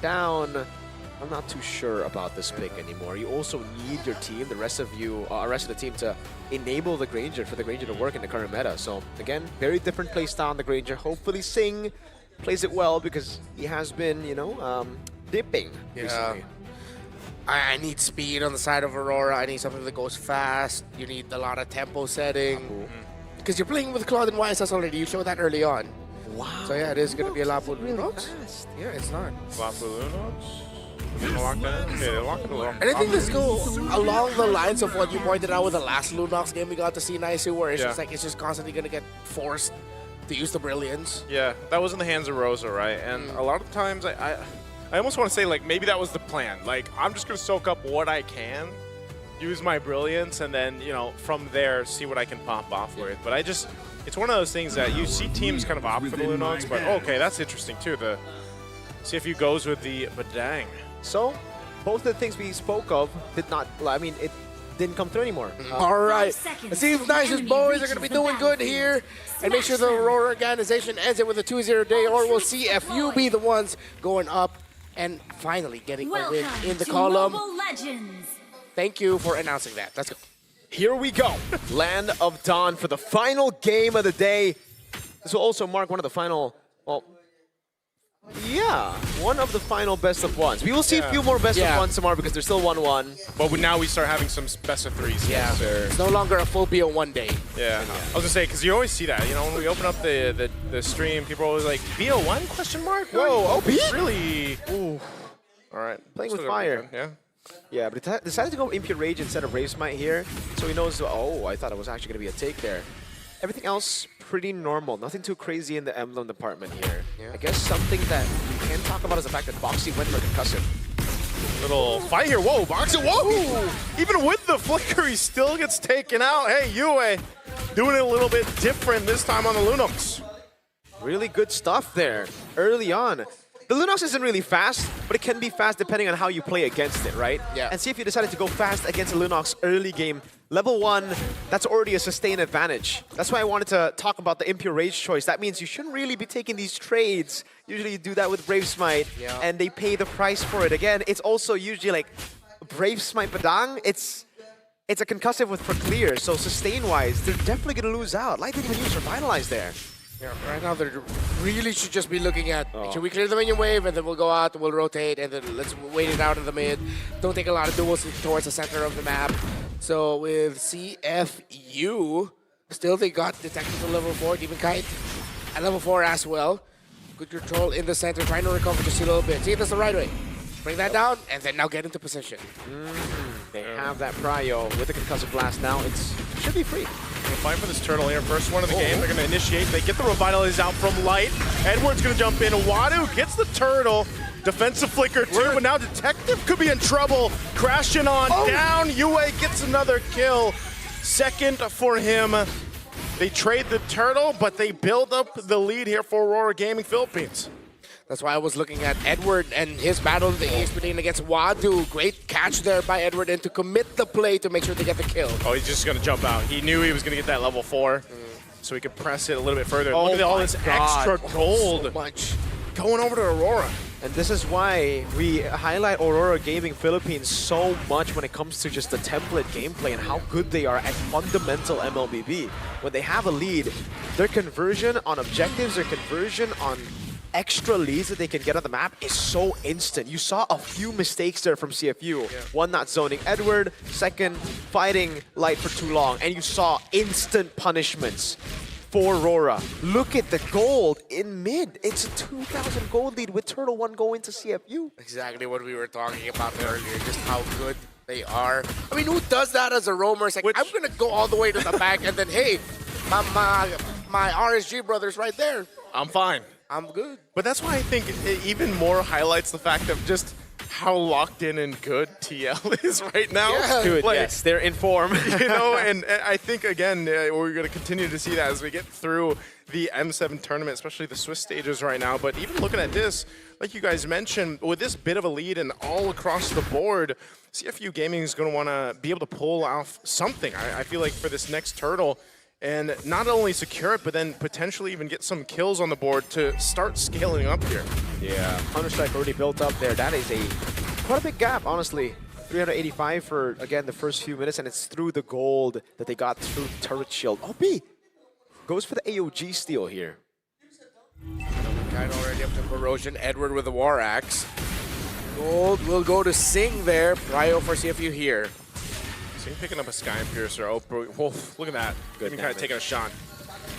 down. I'm not too sure about this pick anymore. You also need your team, the rest of the team, to enable the Granger for the Granger to work in the current meta. So again, very different play style on the Granger. Hopefully Singh plays it well because he has been, you know, dipping recently. I need speed on the side of Aurora. I need something that goes fast. You need a lot of tempo setting. Because you're playing with Claude and YSS already. You showed that early on. Wow. So yeah, it is going to be a lot of really Lunox. fast. Yeah, it's not. Anything Anything that's go along the lines of what you pointed out with the last Lunox game we got to see Naisu, where it's just like it's just constantly going to get forced to use the brilliance. Yeah, that was in the hands of Rosa, right? And a lot of times I almost want to say, like, maybe that was the plan. Like, I'm just going to soak up what I can, use my brilliance, and then, you know, from there, see what I can pop off with. But it's one of those things that you see teams kind of opt for the Lunox, but okay, that's interesting too. The CFU goes with the Badang. So both of the things we spoke of did not, I mean, it didn't come through anymore. All right. It seems Nice's boys are going to be doing good here. And make sure the Aurora organization ends it with a 2-0 day, or we'll see CFU be the ones going up and finally getting a win in the column. Thank you for announcing that. Let's go. Here we go. Land of Dawn for the final game of the day. This will also mark one of the final, well, yeah, one of the final best of ones. We will see a few more best of ones tomorrow because there's still 1-1. But now we start having some best of threes. Yeah, it's no longer a full BO1 day. Yeah. I was gonna say, because you always see that. You know, when we open up the stream, people are always like, BO1 question mark? Whoa, OP? Really? Ooh. All right. Playing with fire. Weekend. Yeah. Yeah, but he decided to go Impure Rage instead of Brave Smite here, so he knows, oh, I thought it was actually going to be a take there. Everything else, pretty normal. Nothing too crazy in the emblem department here. I guess something that we can talk about is the fact that Boxy went for concussive. Little fight here. Whoa, Boxy. Whoa! Even with the flicker, he still gets taken out. Hey, Yue doing it a little bit different this time on the Lunox. Really good stuff there early on. The Lunox isn't really fast, but it can be fast depending on how you play against it, right? Yeah. And see if you decided to go fast against a Lunox early game. Level 1, that's already a sustained advantage. That's why I wanted to talk about the Impure Rage choice. That means you shouldn't really be taking these trades. Usually you do that with Brave Smite, and they pay the price for it. Again, it's also usually like Brave Smite Badang, it's a concussive with for clear, so sustain-wise, they're definitely going to lose out. Light didn't even use Revitalize there. Yeah, right now they really should just be looking at, should we clear the minion wave, and then we'll go out, we'll rotate, and then let's wait it out in the mid. Don't take a lot of duels towards the center of the map. So with CFU, still they got detected to level 4, Demon Kite at level 4 as well. Good control in the center, trying to recover just a little bit. See if that's the right way. Bring that down, and then now get into position. They have that prio with the concussive blast now. It should be free. They're fighting for this turtle here. First one of the game. They're going to initiate. They get the Revitalize out from Light. Edward's going to jump in. Wadu gets the turtle. Defensive flicker too, but now Detective could be in trouble. Crashing on down. Yue gets another kill. Second for him. They trade the turtle, but they build up the lead here for Aurora Gaming Philippines. That's why I was looking at Edward and his battle in the EXP lane against Wadu. Great catch there by Edward, and to commit the play to make sure they get the kill. Oh, he's just going to jump out. He knew he was going to get that level 4, so he could press it a little bit further. Look at all this extra gold So much going over to Aurora. And this is why we highlight Aurora Gaming Philippines so much when it comes to just the template gameplay and how good they are at fundamental MLBB. When they have a lead, their conversion on objectives, their conversion on extra leads that they can get on the map is so instant. You saw a few mistakes there from CFU. One, not zoning Edward. Second, fighting Light for too long. And you saw instant punishments for Rora. Look at the gold in mid. It's a 2,000 gold lead with Turtle 1 going to CFU. Exactly what we were talking about earlier, just how good they are. I mean, who does that as a roamer? It's like, I'm going to go all the way to the back, and then, hey, my RSG brother's right there. I'm fine. I'm good. But that's why I think it even more highlights the fact of just how locked in and good TL is right now. Yeah. Dude, like, yes, they're in form. You know, and I think, again, we're going to continue to see that as we get through the M7 tournament, especially the Swiss stages right now. But even looking at this, like you guys mentioned, with this bit of a lead and all across the board, CFU Gaming is going to want to be able to pull off something. I feel like for this next turtle, and not only secure it, but then potentially even get some kills on the board to start scaling up here. Yeah, Counter-Strike already built up there. That is quite a big gap, honestly. 385 for, again, the first few minutes, and it's through the gold that they got through turret shield. OP goes for the AOG steal here. Kind already up to Corrosion. Edward with the War Axe. Gold will go to Sing there. Prio for CFU here. Sing picking up a Sky Piercer. Oh, Wolf, look at that. Good Kind of damage. taking a shot.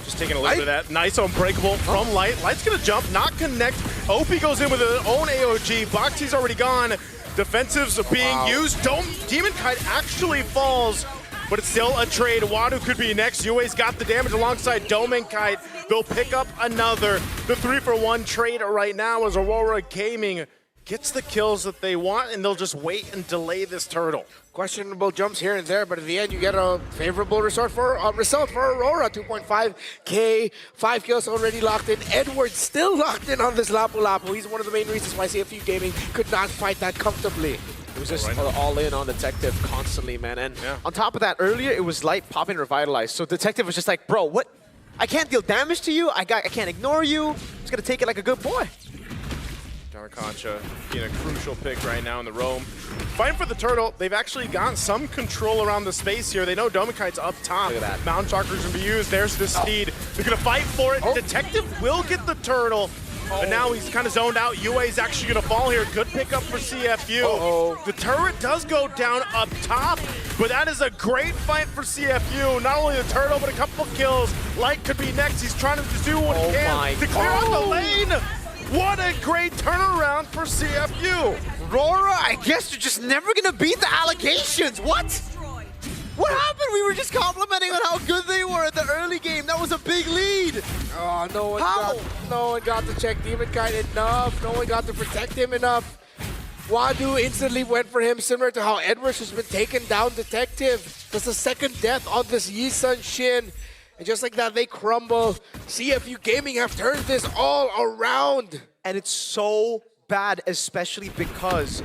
Just taking a little bit of that. Nice Unbreakable from Light. Light's going to jump, not connect. OP goes in with his own AOG. Boxy's already gone. Defensives are being used. Demon Kite actually falls, but it's still a trade. Wadu could be next. Yue's got the damage alongside Domen Kite. They'll pick up another. The 3-for-1 trade right now as Aurora Gaming gets the kills that they want, and they'll just wait and delay this turtle. Questionable jumps here and there, but at the end you get a favorable result for Aurora. 2.5K, 5 kills already locked in. Edward still locked in on this Lapu Lapu. He's one of the main reasons why CFU Gaming could not fight that comfortably. It was just all in on Detective constantly, man. And Yeah. on top of that, earlier it was Light popping Revitalize. So Detective was just like, bro, what? I can't deal damage to you. I can't ignore you. I'm just gonna take it like a good boy. Darkoncha being a crucial pick right now in the roam. Fighting for the turtle, they've actually got some control around the space here. They know Domikite's up top. Look at that. Mountain Chalker's gonna be used. There's the speed. They're gonna fight for it. Detective will get the turtle. But now he's kind of zoned out. Yue's actually gonna fall here. Good pickup for CFU. The turret does go down up top, but that is a great fight for CFU. Not only the turtle, but a couple kills. Light could be next. He's trying to just do what he can to clear out the lane. What a great turnaround for CFU. Rora, I guess you're just never gonna beat the allegations. What? What happened? We were just complimenting on how good they were at the early game. That was a big lead. Oh, no one got to check Demon Kite enough. No one got to protect him enough. Wadu instantly went for him, similar to how Edwards has been taken down Detective. That's the second death on this Yisun Shin. And just like that, they crumble. CFU Gaming have turned this all around. And it's so bad, especially because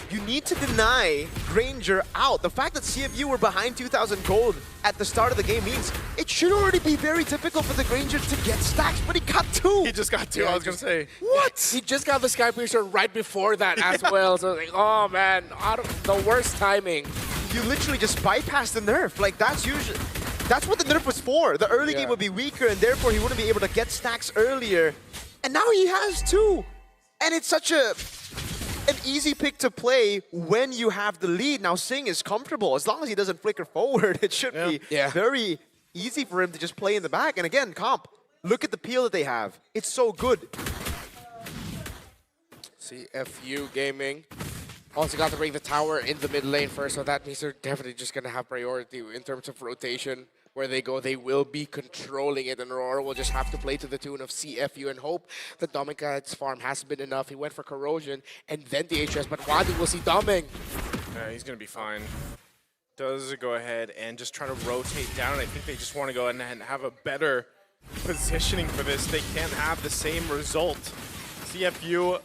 you need to deny Granger out. The fact that CFU were behind 2,000 gold at the start of the game means it should already be very difficult for the Granger to get stacks, but he got 2. He just got 2, Yeah, I was going to say. What? He just got the Sky Piercer right before that as well. So like, oh man, out of the worst timing. You literally just bypass the nerf. Like that's what the nerf was for. The early game would be weaker, and therefore he wouldn't be able to get stacks earlier. And now he has 2. And it's such an easy pick to play when you have the lead. Now Sing is comfortable. As long as he doesn't flicker forward, it should be very easy for him to just play in the back. And again, Comp, look at the peel that they have. It's so good. CFU Gaming also got to bring the tower in the mid lane first, so that means they're definitely just going to have priority in terms of rotation. Where they go, they will be controlling it, and Aurora will just have to play to the tune of CFU and hope that Dominica's farm has been enough. He went for Corrosion and then the HS, but Wadu will see Doming. Yeah, he's going to be fine. Does go ahead and just try to rotate down. I think they just want to go ahead and have a better positioning for this. They can't have the same result. CFU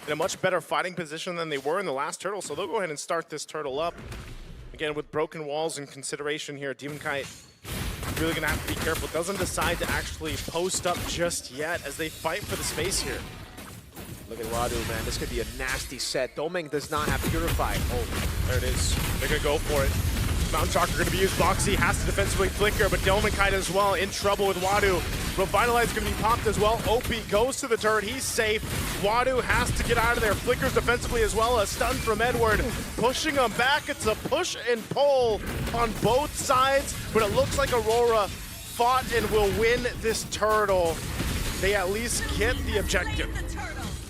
in a much better fighting position than they were in the last turtle, so they'll go ahead and start this turtle up. Again, with broken walls in consideration here, Demon Kite really gonna have to be careful. Doesn't decide to actually post up just yet as they fight for the space here. Look at Wadu, man. This could be a nasty set. Domeng does not have Purify. Oh, there it is. They're gonna go for it. Mountain Chalker gonna be used. Boxy has to defensively flicker, but Domen Kite as well in trouble with Wadu. Revitalize gonna be popped as well. OP goes to the turret. He's safe. Wadu has to get out of there. Flickers defensively as well. A stun from Edward. Pushing him back. It's a push and pull on both sides, but it looks like Aurora fought and will win this turtle. They at least get the objective.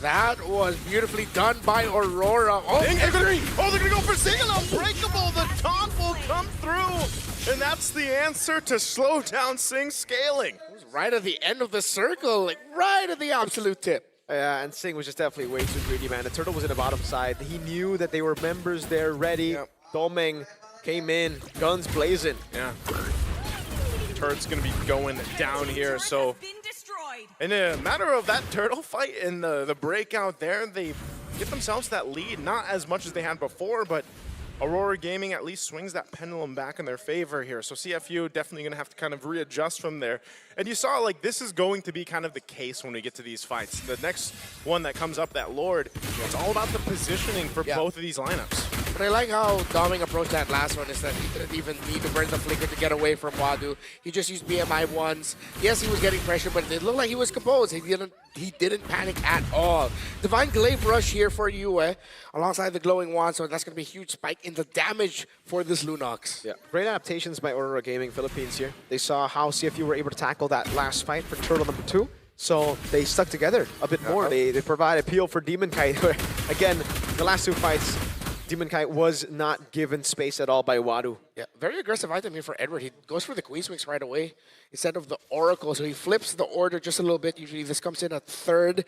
That was beautifully done by Aurora. Oh, they're gonna go for Sing and Unbreakable. The taunt will come through, and that's the answer to slow down Sing's scaling. It was right at the end of the circle, like right at the absolute tip. Yeah, and Sing was just definitely way too greedy, man. The turtle was in the bottom side. He knew that they were members there ready. Domeng came in, guns blazing. Yeah. Turret's gonna be going down here, so in a matter of that turtle fight and the breakout there, they get themselves that lead. Not as much as they had before, but Aurora Gaming at least swings that pendulum back in their favor here. So CFU definitely going to have to kind of readjust from there. And you saw, like, this is going to be kind of the case when we get to these fights. The next one that comes up, that Lord, it's all about the positioning for both of these lineups. But I like how Doming approached that last one, is that he didn't even need to burn the flicker to get away from Wadu. He just used BMI once. Yes, he was getting pressure, but it looked like he was composed. He didn't panic at all. Divine Glaive Rush here for Yue, alongside the Glowing Wand, so that's going to be a huge spike in the damage for this Lunox. Yeah, great adaptations by Aurora Gaming Philippines here. They saw how CFU were able to tackle that last fight for Turtle number 2. So they stuck together a bit more. They provide appeal for Demon Kite. Again, the last 2 fights, Demon Kite was not given space at all by Wadu. Yeah, very aggressive item here for Edward. He goes for the Queen Swings right away instead of the Oracle. So he flips the order just a little bit. Usually this comes in at 3rd.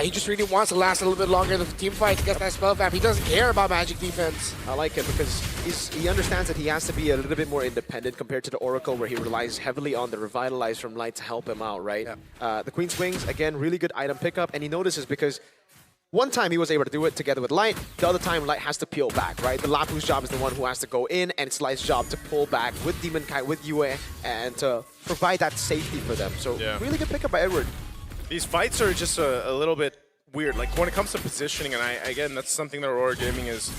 He just really wants to last a little bit longer than the team fight to get that spell vamp. He doesn't care about magic defense. I like it because he understands that he has to be a little bit more independent compared to the Oracle, where he relies heavily on the Revitalize from Light to help him out, right? Yeah. The Queen Swings, again, really good item pickup. And he notices because one time he was able to do it together with Light, the other time Light has to peel back, right? The Lapu's job is the one who has to go in, and it's Light's job to pull back with Demon Kite, with Yue, and to provide that safety for them. So really good pickup by Edward. These fights are just a little bit weird. Like when it comes to positioning, and again, that's something that Aurora Gaming is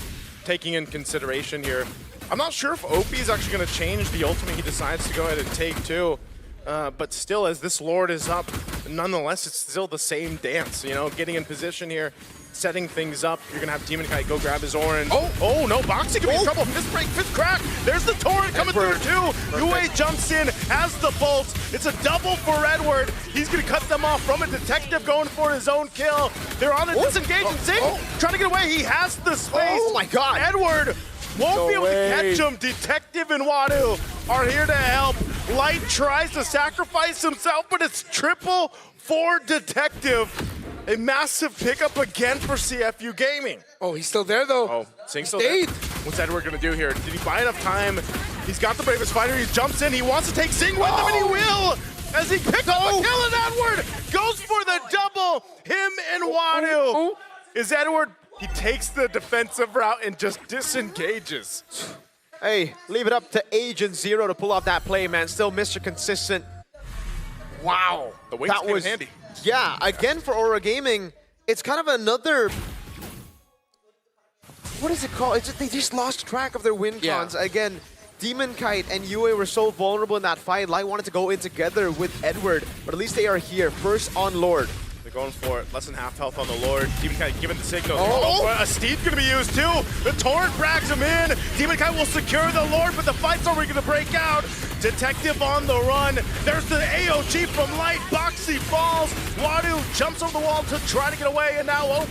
taking in consideration here. I'm not sure if OP is actually going to change the ultimate he decides to go ahead and take too. But still, as this Lord is up, nonetheless, it's still the same dance, you know, getting in position here, setting things up. You're going to have Demon Kite go grab his orange. Oh no, Boxy could be in trouble. Fist break, fist crack. There's the torrent coming through too. Yue jumps in, has the bolt. It's a double for Edward. He's going to cut them off from a detective going for his own kill. They're on a disengage and Zing trying to get away. He has the space. Oh my God. Edward won't be able to catch him. Detective and Wadu are here to help. Light tries to sacrifice himself, but it's triple for Detective. A massive pickup again for CFU Gaming. Oh, he's still there though. Oh, Zing's still there. What's Edward gonna do here? Did he buy enough time? He's got the bravest fighter. He jumps in. He wants to take Zing with him, and he will. As he picks up a kill, and Edward goes for the double. Him and Wadu. Is Edward? He takes the defensive route and just disengages. Hey, leave it up to Agent Zero to pull off that play, man. Still Mr. Consistent. Wow. The weight's came in handy. Yeah, again for Aurora Gaming, it's kind of another... What is it called? They just lost track of their win cons. Again, Demon Kite and Yue were so vulnerable in that fight. Light wanted to go in together with Edward, but at least they are here. First on Lord. They're going for it. Less than half health on the Lord. Demon Kite giving the signal. A Steve's going to be used too. The Torrent brags him in. Demon Kite will secure the Lord, but the fight's already going to break out. Detective on the run. There's the AOG from Light. Boxy falls. Wadu jumps over the wall to try to get away, and now OP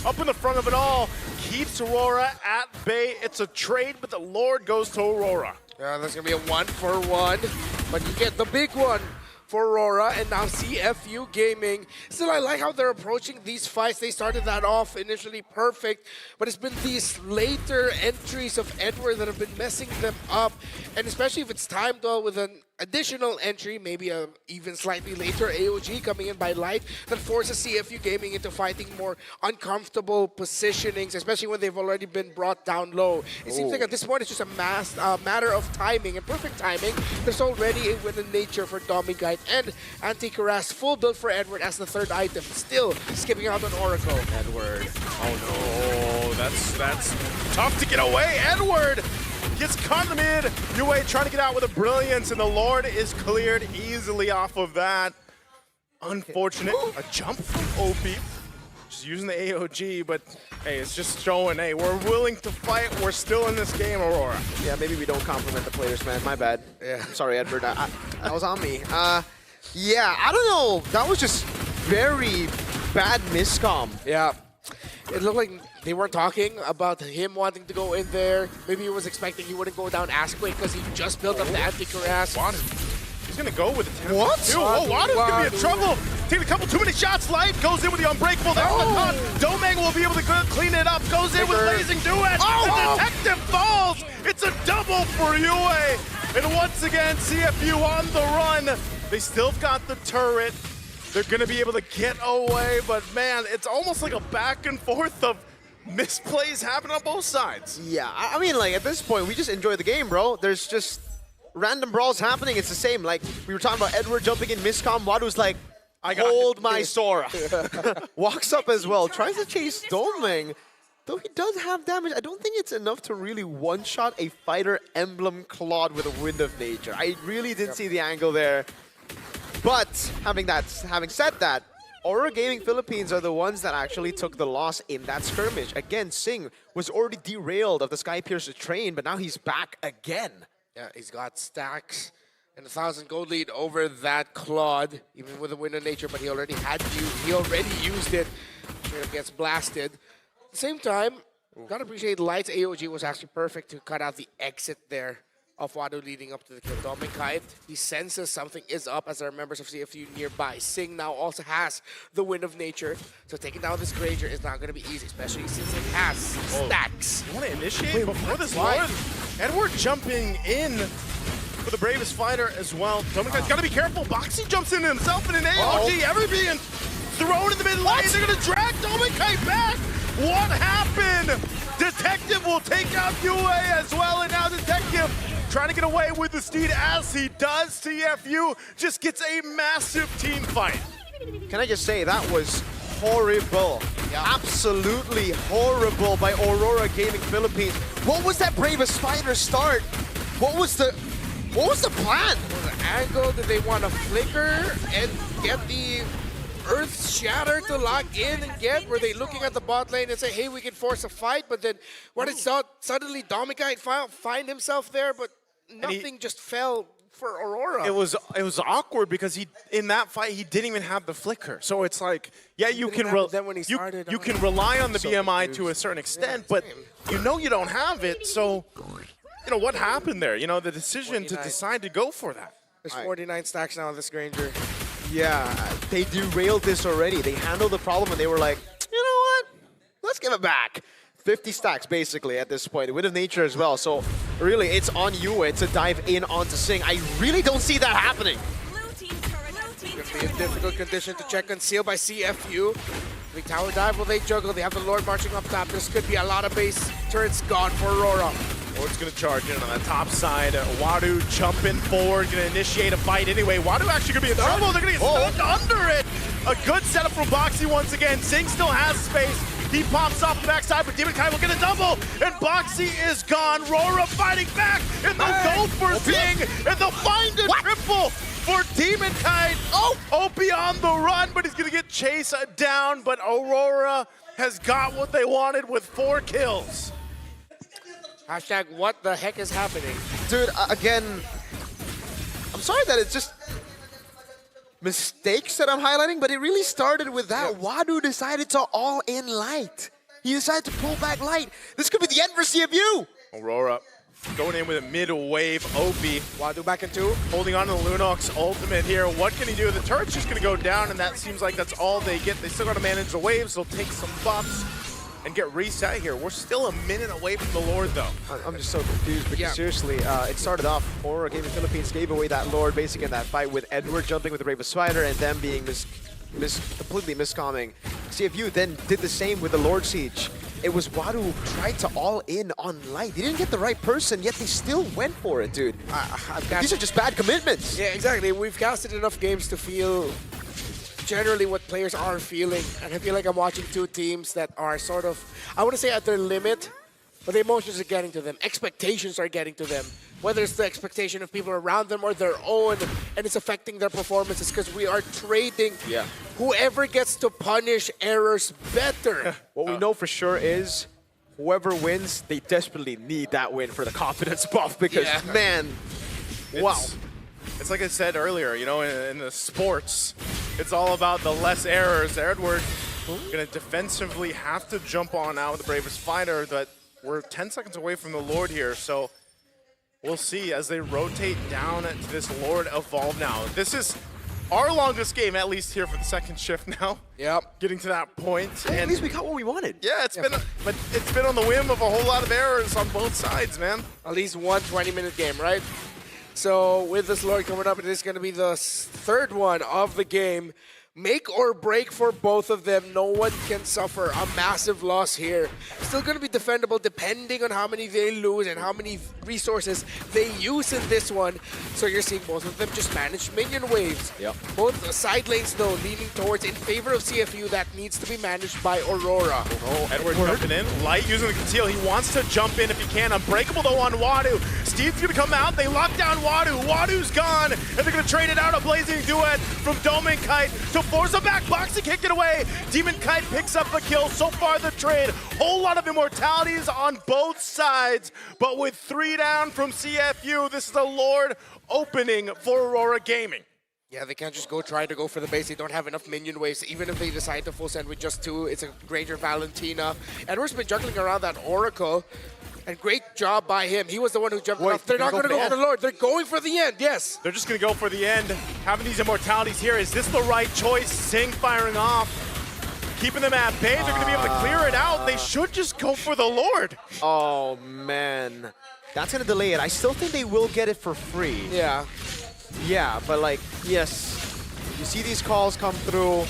up in the front of it all. Keeps Aurora at bay. It's a trade, but the Lord goes to Aurora. Yeah, there's going to be a 1-for-1, but you get the big one for Aurora, and now CFU Gaming. Still, I like how they're approaching these fights. They started that off initially perfect, but it's been these later entries of Edward that have been messing them up, and especially if it's timed well with an additional entry, maybe a even slightly later AOG coming in by Light, that forces CFU Gaming into fighting more uncomfortable positionings, especially when they've already been brought down low. It seems like at this point it's just a matter of timing, and perfect timing. There's already a win in nature for Domigite and Anti-Cuirass, full build for Edward as the 3rd item, still skipping out on Oracle. Edward. Oh no, that's tough to get away. Edward gets caught in the mid. Yue trying to get out with a brilliance, and the Lord is cleared easily off of that. Unfortunate. A jump from OP. Just using the AOG, but hey, it's just showing, hey, we're willing to fight. We're still in this game, Aurora. Yeah, maybe we don't compliment the players, man. My bad. Yeah. Sorry, Edward. That was on me. Yeah, I don't know. That was just very bad miscomm. Yeah. It looked like they weren't talking about him wanting to go in there. Maybe he was expecting he wouldn't go down as quick because he just built up the Anti-Cuirass. He's going to go with the 10. What? Wadu's going to be in trouble. Taking a couple too many shots. Light goes in with the Unbreakable. There's the cut. Domang will be able to clean it up. Goes in with Blazing Duet. The Detective falls. It's a double for Yue. And once again, CFU on the run. They still got the turret. They're going to be able to get away, but man, it's almost like a back and forth of misplays happen on both sides. Yeah, I mean, like, at this point, we just enjoy the game, bro. There's just random brawls happening. It's the same. Like, we were talking about Edward jumping in miscom. Wadu's like, hold my Sora. Walks up as well. Tries to chase Doming. Though he does have damage, I don't think it's enough to really one-shot a fighter emblem Claude with a Wind of Nature. I really didn't see the angle there. But having said that, Aurora Gaming Philippines are the ones that actually took the loss in that skirmish. Again, Singh was already derailed of the Skypiercer train, but now he's back again. Yeah, he's got stacks and 1,000 gold lead over that Claude, even with a Wind of Nature, but he already used it. Straight up gets blasted. At the same time, gotta appreciate Light's AOG was actually perfect to cut out the exit there of Wado leading up to the kill. Dominic, he senses something is up as there are members of CFU nearby. Singh now also has the Wind of Nature, so taking down this Granger is not going to be easy, especially since it has stacks. You want to initiate before this Lord? Edward jumping in for the bravest fighter as well. Dominic's got to be careful. Boxy jumps in himself in an AOG. Everybody being thrown in the mid lane. They're going to drag Dominic back. What happened? Detective will take out UA as well, and now Detective trying to get away with the steed as he does. CFU just gets a massive team fight. Can I just say, that was horrible. Yeah. Absolutely horrible by Aurora Gaming Philippines. What was that bravest fighter start? What was the plan? Was the angle, did they want to flicker and get the Earth Shatter to lock in and get? Were they looking at the bot lane and say, hey, we can force a fight? But then what it saw, suddenly Dominic find himself there, but nothing just fell for Aurora. It was awkward because in that fight he didn't even have the flicker. So it's like, yeah, you can rely on the BMI to a certain extent, but you know you don't have it. So you know what happened there? You know, the decision to decide to go for that. There's 49 stacks now on this Granger. Yeah, they derailed this already. They handled the problem and they were like, you know what? Let's give it back. 50 stacks basically at this point. Wind of Nature as well. So really, it's on you to dive in onto Singh. I really don't see that happening. It's going to be a difficult condition to check. Concealed by CFU. The tower dive, will they juggle? They have the Lord marching up top. This could be a lot of base turrets gone for Aurora. Lord's going to charge in on the top side. Wadu jumping forward, going to initiate a fight anyway. Wadu actually going to be in trouble. They're going to get stuck under it. A good setup from Boxy once again. Singh still has space. He pops off the backside, but Demon Kai will get a double, and Boxy is gone. Rora fighting back, and they'll go for Singh, and they'll find a triple for Demon Kai. Opie on the run, but he's going to get chased down, but Aurora has got what they wanted with 4 kills. Hashtag what the heck is happening? Dude, again, I'm sorry that it's just mistakes that I'm highlighting, but it really started with that. Wadu decided to all in Light. He decided to pull back Light. This could be the end for CFU. Aurora going in with a mid-wave Opie. Wadu back in 2. Holding on to the Lunox ultimate here. What can he do? The turret's just going to go down, and that seems like that's all they get. They still got to manage the waves. They'll take some buffs and get reset here. We're still a minute away from the Lord, though. I'm just so confused because seriously, it started off, Aurora Gaming Philippines gave away that Lord basically in that fight with Edward jumping with the Bravest Spider and them being completely miscomming. CFU then did the same with the Lord Siege. It was Wadu who tried to all in on Light. They didn't get the right person, yet they still went for it, dude. These are just bad commitments. Yeah, exactly. We've casted enough games to feel generally what players are feeling, and I feel like I'm watching 2 teams that are sort of, I want to say at their limit, but the emotions are getting to them. Expectations are getting to them. Whether it's the expectation of people around them or their own, and it's affecting their performances because we are trading whoever gets to punish errors better. What we know for sure is whoever wins, they desperately need that win for the confidence buff because, man, wow. It's like I said earlier, you know, in the sports, it's all about the less errors. Edward going to defensively have to jump on out with the Bravest Fighter, but we're 10 seconds away from the Lord here, so we'll see as they rotate down to this Lord Evolve now. This is our longest game, at least here for the second shift now. Yep. Getting to that point. Hey, at least we got what we wanted. Yeah, but it's been on the whim of a whole lot of errors on both sides, man. At least one 20-minute game, right? So with this Lord coming up, it is going to be the 3rd one of the game. Make or break for both of them. No one can suffer a massive loss here. Still going to be defendable depending on how many they lose and how many resources they use in this one. So you're seeing both of them just manage minion waves. Yep. Both side lanes, though, leaning towards in favor of CFU. That needs to be managed by Aurora. Oh, Edward jumping in. Light using the conceal. He wants to jump in if he can. Unbreakable, though, on Wadu. Steve's going to come out. They lock down Wadu. Wadu's gone. And they're going to trade it out. A blazing duet from Dome and Kite to force a back box to kick it away. Demon Kite picks up a kill. So far the trade, whole lot of immortalities on both sides, but with 3 down from CFU, this is a Lord opening for Aurora Gaming. Yeah, they can't just try to go for the base. They don't have enough minion waves. Even if they decide to full send with just 2, it's a Granger Valentina. Edward's been juggling around that Oracle, and great job by him. He was the one who jumped off. They're not going to go for the Lord. They're going for the end, yes. They're just going to go for the end. Having these immortalities here, is this the right choice? Sing firing off, keeping them at bay. They're going to be able to clear it out. They should just go for the Lord. Oh, man. That's going to delay it. I still think they will get it for free. Yeah. Yeah, but like, yes, you see these calls come through,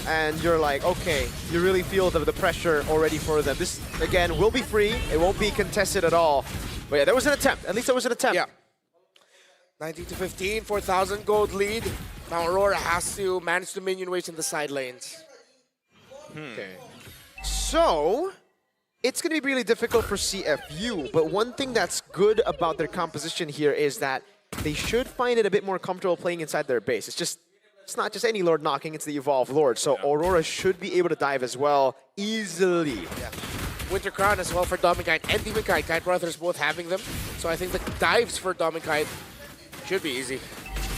and you're like, okay, you really feel the pressure already for them. This, again, will be free. It won't be contested at all. But yeah, there was an attempt. At least there was an attempt. Yeah. 19-15, 4,000 gold lead. Now Aurora has to manage the minion waves in the side lanes. Okay. So, it's going to be really difficult for CFU, but one thing that's good about their composition here is that they should find it a bit more comfortable playing inside their base. It's not just any Lord knocking, it's the Evolved Lord. So Aurora should be able to dive as well, easily. Yeah. Winter Crown as well for Dom and Kite and Demon Kite. Kite Brothers both having them. So I think the dives for Dom and Kite should be easy.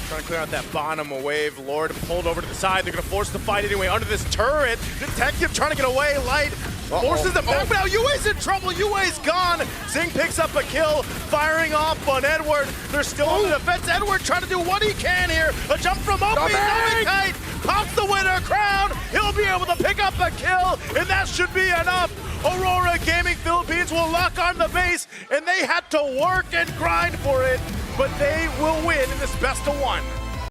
Trying to clear out that bottom wave. Lord pulled over to the side. They're going to force the fight anyway under this turret. Detective trying to get away. Light forces them back. Now UA's in trouble. UA's gone. Zing picks up a kill. Firing off on Edward. They're still on the defense. Edward trying to do what he can here. A jump from Opie. Kite pops the winner crown. He'll be able to pick up a kill, and that should be enough. Aurora Gaming Philippines will lock on the base, and they had to work and grind for it, but they will win in this best of 1.